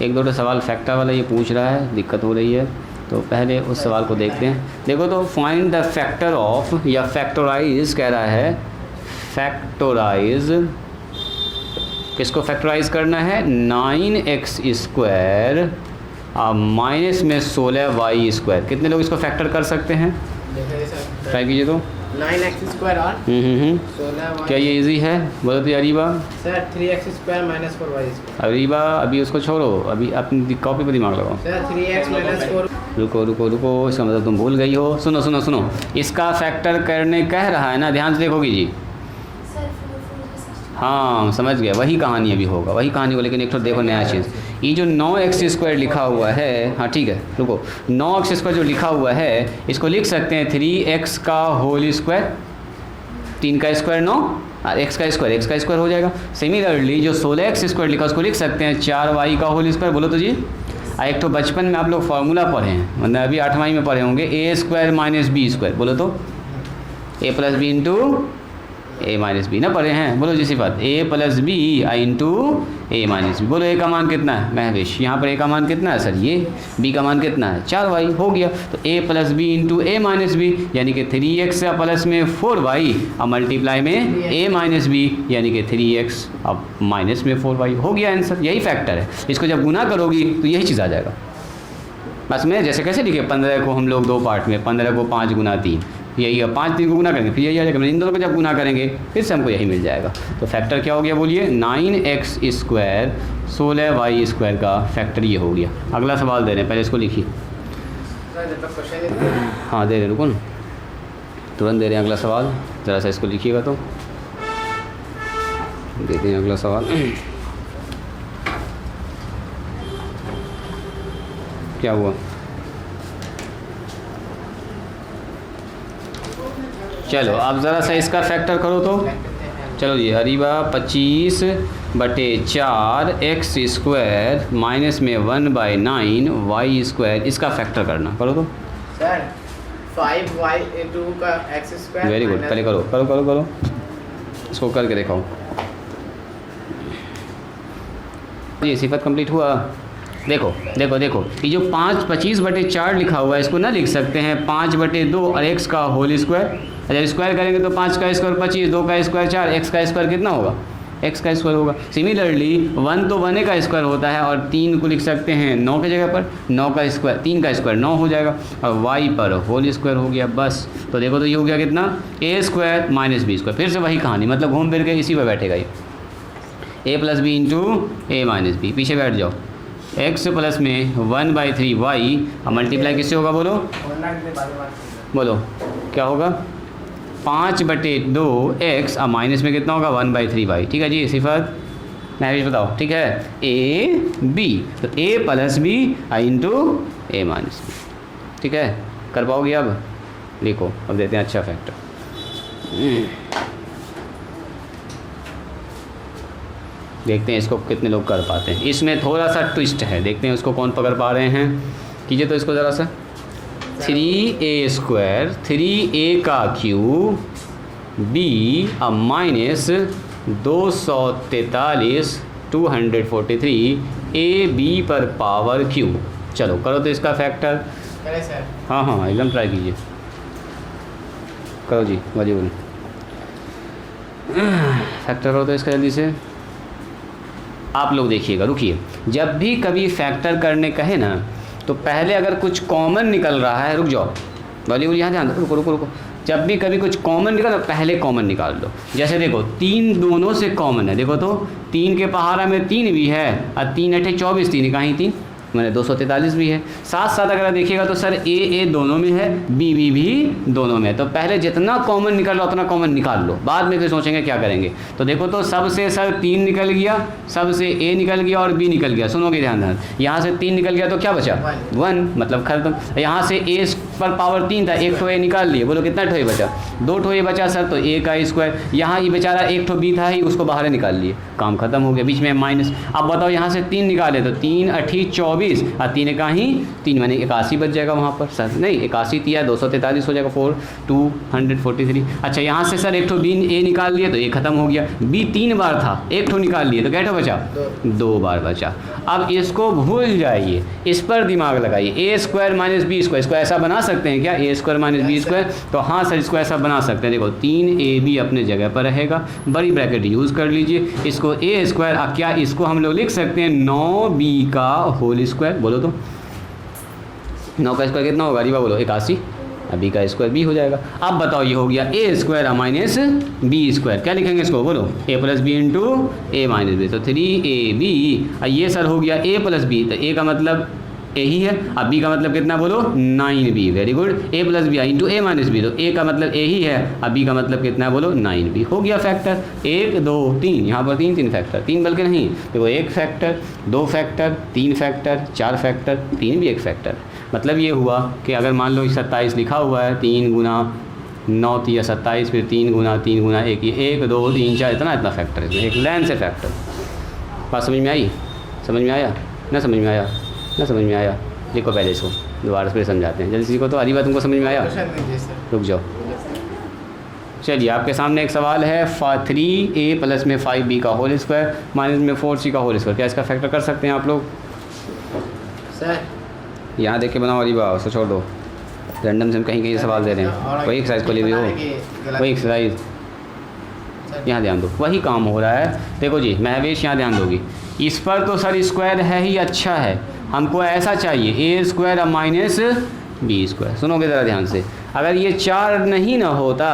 एक दो सवाल फैक्टर वाला ये पूछ रहा है, दिक्कत हो रही है, तो पहले उस सवाल को देखते हैं। देखो तो फाइंड द फैक्टर ऑफ, या फैक्टराइज कह रहा है, फैक्टराइज किसको फैक्टराइज करना है, 9x² माइनस में 16y²। कितने लोग इसको फैक्टर कर सकते हैं, ट्राई कीजिए तो। 9x² और 16y। क्या ये इजी है, बोलो तो Areeba. Sir 3x² - 4y²। Areeba अभी उसको छोड़ो, अभी अपनी कॉपी पर दिमाग लगाओ। Sir 3x - 4। रुको रुको रुको, इसका मतलब तुम भूल गई हो। सुनो सुनो सुनो, इसका फैक्टर करने कह रहा है ना, ध्यान से देखोगी जी। हाँ समझ गया, वही कहानी अभी होगा, वही कहानी हो, लेकिन एक तो देखो नया चीज़, ये जो 9x² लिखा हुआ है, हाँ ठीक है रुको, 9x² जो लिखा हुआ है इसको लिख सकते हैं 3x का होल स्क्वायर, 3 का स्क्वायर 9 और x का स्क्वायर हो जाएगा। सिमिलरली जो 16x² लिखा उसको लिख सकते हैं 4y का होल स्क्वायर। बोलो तो जी। एक तो बचपन में आप लोग फार्मूला पढ़े हैं, मतलब अभी 8वीं में पढ़े होंगे, a² - b²। बोलो तो a + b into a - b ना पढ़े हैं, बोलो जी सिफात, a + b into a - b। बोलो a का मान कितना है महवेश, यहाँ पर a का मान कितना है सर, ये b का मान कितना है 4y हो गया। तो a + b into a - b यानी कि 3x प्लस में 4y और मल्टीप्लाई में a - b यानी कि 3x अब माइनस में 4y हो गया आंसर। यही फैक्टर है, इसको जब गुना करोगी तो यही चीज़ आ जाएगा। बस में जैसे कैसे लिखे, 15 को हम लोग 2 पार्ट में, 15 को 5 गुना 3, यही है 5 3 को गुना करेंगे फिर यही आ जाएगा। इन दोनों को जब गुना करेंगे फिर से हमको यही मिल जाएगा। तो फैक्टर क्या हो गया बोलिए, 9x² 16y² का फैक्टर ये हो गया। अगला सवाल दे रहे हैं, पहले इसको लिखिए। हाँ दे रहे, रुको ना, तुरंत दे रहे हैं अगला सवाल, ज़रा सा इसको लिखिएगा तो देते हैं अगला सवाल। क्या हुआ, चलो अब ज़रा सा इसका फैक्टर करो तो। चलो जी अरीबा 25/4 x² माइनस में 1/9 y², इसका फैक्टर करना, करो तो। सर 5y2 का x²। वेरी गुड, पहले करो करो करो करो, इसको करके दिखाओ जी। सिफत कंप्लीट हुआ। देखो देखो देखो, ये जो 25/4 लिखा हुआ है इसको ना लिख सकते हैं 5/2 और x का होल स्क्वायर। जब स्क्वायर करेंगे तो 5 का स्क्वायर 25, 2 का स्क्वायर 4, x का स्क्वायर कितना होगा, x का स्क्वायर होगा। सिमिलरली 1 तो 1 का स्क्वायर होता है और 3 को लिख सकते हैं 9 की जगह पर, 9 का स्क्वायर 3 का स्क्वायर 9 हो जाएगा और y पर होल स्क्वायर हो गया बस। तो देखो तो ये हो गया कितना, a² - b²। फिर से वही कहानी, मतलब घूम फिर के इसी पर बैठेगा ये, a + b into a - b। पीछे बैठ जाओ, x प्लस में 1/3y और मल्टीप्लाई किससे होगा बोलो, बोलो क्या होगा, 5/2x और माइनस में कितना होगा 1/3y। ठीक है जी सिफत, मैं बताओ ठीक है, a b, तो a + b into a - b। ठीक है, कर पाओगे अब, लिखो अब देते हैं अच्छा फैक्टर। देखते हैं इसको कितने लोग कर पाते हैं। इसमें थोड़ा सा ट्विस्ट है, देखते हैं उसको कौन पकड़ पा रहे हैं। कीजिए तो इसको ज़रा सा, 3a² 3a का क्यूब b अब माइनस 243 243 ab पर पावर क्यूब। चलो करो तो इसका फैक्टर। करे सर। हाँ हाँ एकदम ट्राई कीजिए, करो जी बाजी बोलो, फैक्टर करो तो इसका जल्दी से। आप लोग देखिएगा, रुकिए, जब भी कभी फैक्टर करने कहे ना तो पहले अगर कुछ कॉमन निकल रहा है, रुक जाओ बॉलीवुड यहाँ ध्यान दो, रुको रुको रुको, जब भी कभी कुछ कॉमन निकल पहले कॉमन निकाल लो। जैसे देखो 3 दोनों से कॉमन है, देखो तो 3 के पहाड़ा में 3 भी है और 3 × 8 = 24, 3 कहीं 3 मैंने 243 भी है। साथ साथ अगर देखिएगा तो सर ए दोनों में है, बी भी दोनों में है। तो पहले जितना कॉमन निकल रहा उतना कॉमन निकाल लो, बाद में फिर सोचेंगे क्या करेंगे। तो देखो तो सबसे सर 3 निकल गया, सबसे ए निकल गया और बी निकल गया। सुनोगे ध्यान ध्यान, यहाँ से 3 निकल गया तो क्या बचा 1, मतलब खत्म। यहाँ से पर पावर 3 था, एक ठो ए निकाल लिए, बोलो कितना ठो ए बचा? 2 ठो ए बचा सर, तो ए का स्क्वायर। यहाँ ये बेचारा एक ठो बी था ही, उसको बाहर निकाल लिए, काम खत्म हो गया, बीच में माइनस। अब बताओ यहाँ से 3 निकाले तो 3 8 24 और 3 का ही 3 मैंने 81 बच जाएगा वहाँ पर सर, नहीं 81 तिया 243 हो जाएगा, 4243। अच्छा यहाँ से सर एक ठो बी ए निकाल लिए तो ए खत्म हो गया, बी 3 बार था, एक ठो निकाल लिए तो क्या ठो बचा? 2 बार बचा। अब इसको भूल जाइए, इस पर दिमाग लगाइए, ए स्क्वायर माइनस बी स्क्वायर, इसको ऐसा बना सकते हैं क्या? ए स्क्वायर माइनस बी स्क्वायर, तो हाँ सर इसको ऐसा बना सकते हैं। देखो 3ab अपने जगह पर रहेगा, बड़ी ब्रैकेट यूज़ कर लीजिए, इसको ए स्क्वायर, क्या इसको हम लोग लिख सकते हैं 9b का होल स्क्वायर, बोलो तो 9 का स्क्वायर कितना होगा? अरीबा बोलो 81, बी का स्क्वायर बी हो जाएगा। अब बताओ ये हो गया ए स्क्वायर माइनस बी स्क्वायर, क्या लिखेंगे इसको? बोलो ए plus B into A minus B, तो 3ab। ये सर हो गया ए प्लस बी, तो ए का मतलब ए ही है, अब बी का मतलब कितना बोलो? 9b। Very good, A plus B into A minus B, तो ए का मतलब ए ही है, अब बी का मतलब कितना है बोलो? 9b। हो गया फैक्टर 1 2 3, यहाँ पर 3 फैक्टर, 3 बल्कि नहीं, देखो 1 फैक्टर 2 फैक्टर 3 फैक्टर 4 फैक्टर, 3 भी 1 फैक्टर। मतलब ये हुआ कि अगर मान लो 27 लिखा हुआ है, 3 गुना 9 तिया 27, फिर 3 गुना 1, ये 1 2 3 4 इतना फैक्टर, इसमें एक लाइन से फैक्टर। बात समझ में आई? समझ में आया ना? समझ में आया ना? समझ में आया? देखो पहले इसको दोबारा से समझाते हैं, जल्दी सीखो। तो अरी बात तुमको समझ में आया? रुक जाओ, चलिए आपके सामने एक सवाल है, 3a प्लस में 5b का होल स्क्वायर माइनस में 4c का होल स्क्वायर, क्या इसका फैक्टर कर सकते हैं आप लोग? सर यहाँ देख के बनाओ अरी बा, उसको छोड़ दो, रैंडम से हम कहीं सवाल दे रहे हैं, वही एक्सरसाइज को ले भी हो, वही एक्सरसाइज, यहाँ ध्यान दो, वही काम हो रहा है। देखो जी महवेश यहाँ ध्यान दोगी, इस पर तो सर स्क्वायर है ही, अच्छा है, हमको ऐसा चाहिए ए स्क्वायर माइनस बी स्क्वायर। सुनोगे ज़रा ध्यान से, अगर ये 4 नहीं ना होता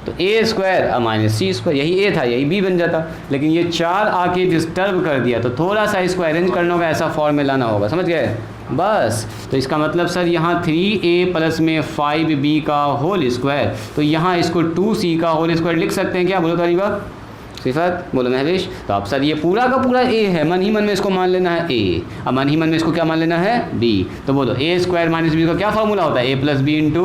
तो ए स्क्वायर माइनस सी स्क्वायर, यही ए था यही बी बन जाता, लेकिन ये 4 आके डिस्टर्ब कर दिया, तो थोड़ा सा इसको अरेंज करना होगा, ऐसा फॉर्म में लाना होगा, समझ गए? बस, तो इसका मतलब सर यहाँ 3a प्लस में 5b का होल स्क्वायर, तो यहाँ इसको 2c का होल स्क्वायर लिख सकते हैं क्या? बोलो तारीबा, सिफत, बोलो महवेश। तो अब सर ये पूरा का पूरा ए है, मन ही मन में इसको मान लेना है ए, अब मन ही मन में इसको क्या मान लेना है? बी। तो बोलो ए स्क्वायर माइनस बी का क्या फॉर्मूला होता है? ए प्लस बी इंटू,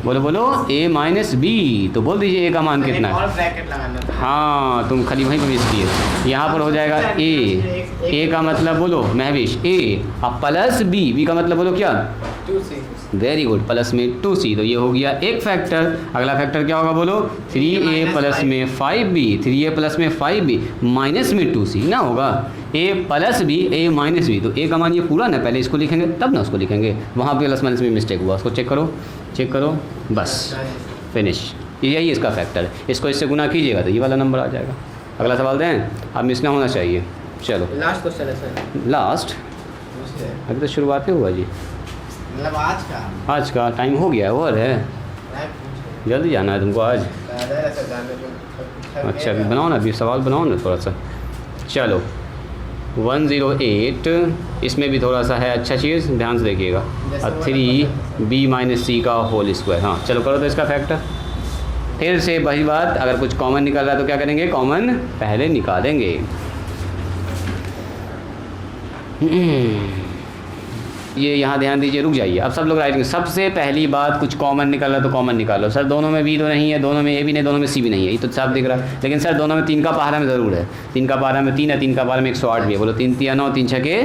बोलो बोलो ए माइनस बी। तो बोल दीजिए ए का मान कितना है? और ब्रैकेट लगाना था। हाँ तुम खाली वहीं पर मिस किए, यहाँ पर हो जाएगा ए का मतलब बोलो महवेश ए, अब प्लस बी का मतलब बोलो क्या? 2c। वेरी गुड, प्लस में 2c, तो ये हो गया एक फैक्टर। अगला फैक्टर क्या होगा बोलो? 3a प्लस में 5b, 3a प्लस में 5b माइनस में 2c ना होगा, a plus B a minus B, तो a का मान ये पूरा ना, पहले इसको लिखेंगे तब ना उसको लिखेंगे, वहाँ पे प्लस माइनस में मिस्टेक हुआ, उसको चेक करो, बस फिनिश, यही इसका फैक्टर है। इसको इससे गुना कीजिएगा तो ये वाला नंबर आ जाएगा। अगला सवाल दें, अब मिस ना होना चाहिए। चलो लास्ट क्वेश्चन है सर। लास्ट, अभी तो शुरुआत ही हुआ जी, मतलब आज का टाइम हो गया है, और है जल्दी जाना है तुमको आज। अच्छा बनाओ ना, अभी सवाल बनाओ ना थोड़ा सा। चलो 108, इसमें भी थोड़ा सा है अच्छा चीज़, ध्यान से देखिएगा। 3b माइनस सी का होल स्क्वायर, हाँ चलो करो तो इसका फैक्टर। फिर से वही बात, अगर कुछ कॉमन निकल रहा है तो क्या करेंगे? कॉमन पहले निकालेंगे। ये यहाँ ध्यान दीजिए, रुक जाइए, अब सब लोग राइटिंग। सबसे पहली बात, कुछ कॉमन निकल रहा है तो कॉमन निकालो। सर दोनों में बी तो नहीं है, दोनों में ए भी नहीं, दोनों में सी भी नहीं है, ये तो साफ दिख रहा है। लेकिन सर दोनों में 3 का पहाड़ा में ज़रूर है, 3 का पहाड़ा में 3 है, 3 का पहाड़ा में 108 भी है। बोलो 3 तिया 9, 3 छके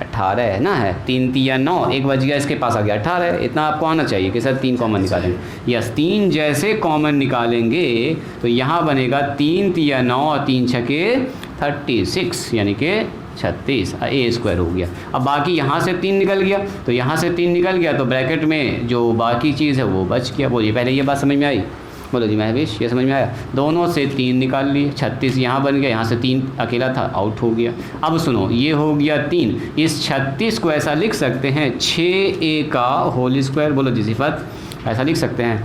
18 है ना, है 3 तिया 9, एक बज गया इसके पास आ गया 18 है। इतना आपको आना चाहिए कि सर 3 कॉमन निकालेंगे। यस, 3 जैसे कॉमन निकालेंगे तो यहाँ बनेगा 3 तिया 9 और 3 छके 36, यानी कि 36, ए स्क्वायर हो गया। अब बाकी यहाँ से 3 निकल गया, तो यहाँ से 3 निकल गया तो ब्रैकेट में जो बाकी चीज़ है वो बच गया। बोलिए पहले ये बात समझ में आई? बोलो जी महवेश, ये समझ में आया? दोनों से 3 निकाल लिए, 36 यहाँ बन गया, यहाँ से 3 अकेला था, आउट हो गया। अब सुनो, ये हो गया 3, इस 36 को ऐसा लिख सकते हैं 6a का होल स्क्वायर। बोलो जी सिफत, ऐसा लिख सकते हैं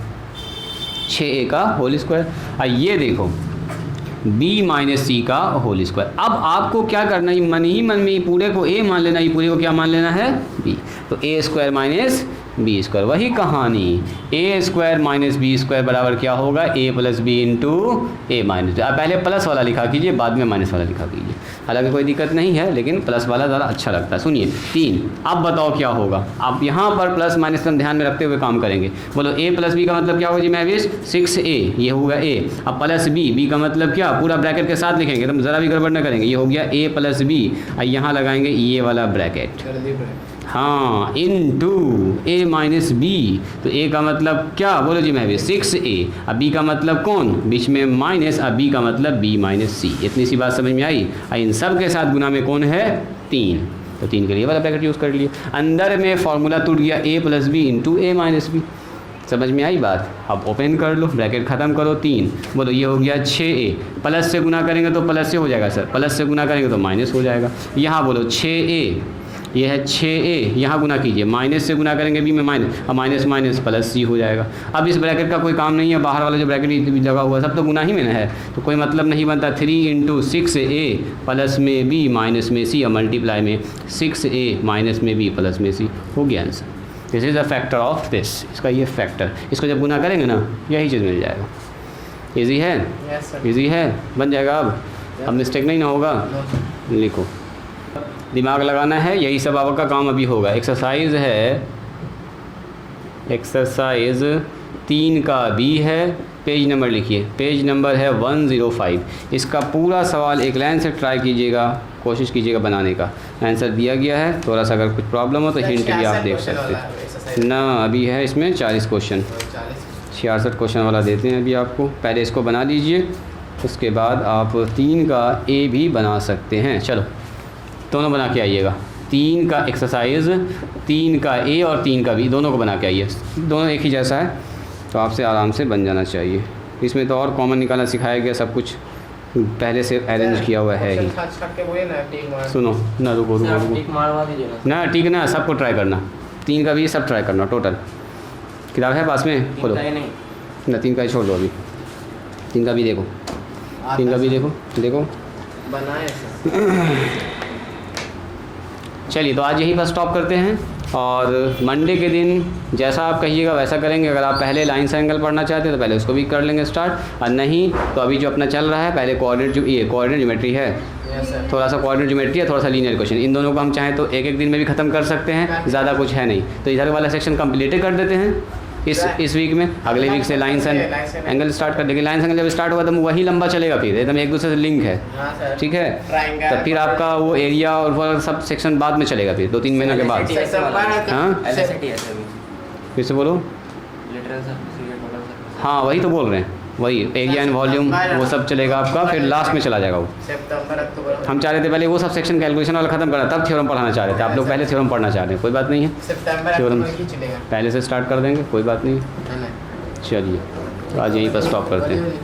6a का होल स्क्वायर। ये देखो b माइनस सी का होल स्क्वायर। अब आपको क्या करना है, मन ही मन में पूरे को a मान लेना, ये पूरे को क्या मान लेना है? b। तो a square minus B square. वही कहानी, A square minus B square बराबर क्या होगा, A plus B into A minus B. आप पहले प्लस वाला लिखा कीजिए, बाद में माइनस वाला लिखा कीजिए। हालांकि कोई दिक्कत नहीं है, लेकिन प्लस वाला ज़रा अच्छा लगता है। सुनिए 3, अब बताओ क्या होगा। आप यहाँ पर प्लस माइनस हम ध्यान में रखते हुए काम करेंगे। बोलो ए प्लस बी का मतलब क्या होगा जी महविश, 6a, ये होगा ए। अब प्लस बी, बी का मतलब क्या, पूरा ब्रैकेट के साथ लिखेंगे, तो ज़रा भी गड़बड़ ना करेंगे। ये हो गया ए प्लस बी, और यहाँ लगाएंगे ये वाला ब्रैकेट, हाँ, इनटू ए माइनस बी। तो ए का मतलब क्या बोलो जी मैं भी 6a, अब बी का मतलब कौन, बीच में माइनस, अब बी का मतलब b माइनस सी। इतनी सी बात समझ में आई। और इन सब के साथ गुना में कौन है, 3, तो 3 के लिए वाला ब्रैकेट यूज़ कर लिया। अंदर में फॉर्मूला टूट गया a plus B into A minus B. समझ में आई बात। अब ओपन कर लो, ब्रैकेट ख़त्म करो, 3, बोलो ये हो गया 6a, प्लस से गुना करेंगे तो प्लस से हो जाएगा सर, प्लस से गुना करेंगे तो माइनस हो जाएगा। यहाँ बोलो 6a, ये है 6a, यहाँ गुना कीजिए, माइनस से गुना करेंगे बी में माइनस, अब माइनस माइनस प्लस सी हो जाएगा। अब इस ब्रैकेट का कोई काम नहीं है, बाहर वाला जो ब्रैकेट लगा हुआ है सब तो गुना ही में ना है, तो कोई मतलब नहीं बनता। 3 इंटू 6a प्लस में b माइनस में c, और मल्टीप्लाई में 6a माइनस में b प्लस में c, हो गया answer. This is a factor of this, इसका ये फैक्टर, इसको जब गुना करेंगे ना यही चीज़ मिल जाएगा। ईजी है, ईजी है, बन जाएगा। अब मिस्टेक नहीं ना होगा, लिखो, दिमाग लगाना है, यही सब आपका काम अभी होगा। एक्सरसाइज है, एक्सरसाइज 3 का बी है, पेज नंबर लिखिए, पेज नंबर है 105। इसका पूरा सवाल एक लाइन से ट्राई कीजिएगा, कोशिश कीजिएगा बनाने का। आंसर दिया गया है, थोड़ा सा अगर कुछ प्रॉब्लम हो तो हिंट भी आप देख सकते हैं ना। अभी है इसमें 40 क्वेश्चन, 66 क्वेश्चन वाला देते हैं अभी आपको। पहले इसको बना लीजिए, उसके बाद आप 3 का ए भी बना सकते हैं। चलो दोनों बना के आइएगा, 3 का एक्सरसाइज, 3 का ए और 3 का बी, दोनों को बना के आइए। दोनों एक ही जैसा है, तो आपसे आराम से बन जाना चाहिए। इसमें तो और कॉमन निकालना सिखाया गया, सब कुछ पहले से अरेंज किया हुआ है ही। सुनो ना, रुको रुको रुको ना, ठीक है ना, सबको ट्राई करना, 3 का भी सब ट्राई करना टोटल। किताब है पास में, खोलो ना, 3 का ही छोड़ दो अभी, 3 का भी देखो, 3 का भी देखो, देखो बनाए। चलिए तो आज यही बस स्टॉप करते हैं, और मंडे के दिन जैसा आप कहिएगा वैसा करेंगे। अगर आप पहले लाइन से एंगल पढ़ना चाहते हैं तो पहले उसको भी कर लेंगे स्टार्ट, और नहीं तो अभी जो अपना चल रहा है पहले कोऑर्डिनेट, जो ये कोऑर्डिनेट ज्योमेट्री है, थोड़ा सा कोऑर्डिनेट ज्योमेट्री है, थोड़ा सा लीनियर क्वेश्चन, इन दोनों को हम चाहें तो एक दिन में भी ख़त्म कर सकते हैं, ज़्यादा कुछ है नहीं। तो इधर वाला सेक्शन कम्प्लीट कर देते हैं इस वीक में। अगले वीक से लाइन एंगल स्टार्ट कर देंगे। लाइन एंगल जब स्टार्ट होगा तो वही लंबा चलेगा, फिर एकदम एक दूसरे से लिंक है, ठीक है। तो फिर आपका वो एरिया और वो सब सेक्शन बाद में चलेगा, फिर 2-3 महीने के बाद। हाँ फिर से बोलो, हाँ वही तो बोल रहे हैं, वही एरिया एंड वॉल्यूम वो सब चलेगा आपका, फिर लास्ट में चला जाएगा वो। हम चाह रहे थे पहले वो सब सेक्शन कैलकुलेशन वाला खत्म करना, तब थ्योरम पढ़ाना चाह रहे थे। आप लोग पहले थ्योरम पढ़ना चाह रहे हैं, कोई बात नहीं है, थ्योरम पहले से स्टार्ट कर देंगे, कोई बात नहीं। चलिए तो आज यहीं पर स्टॉप करते हैं।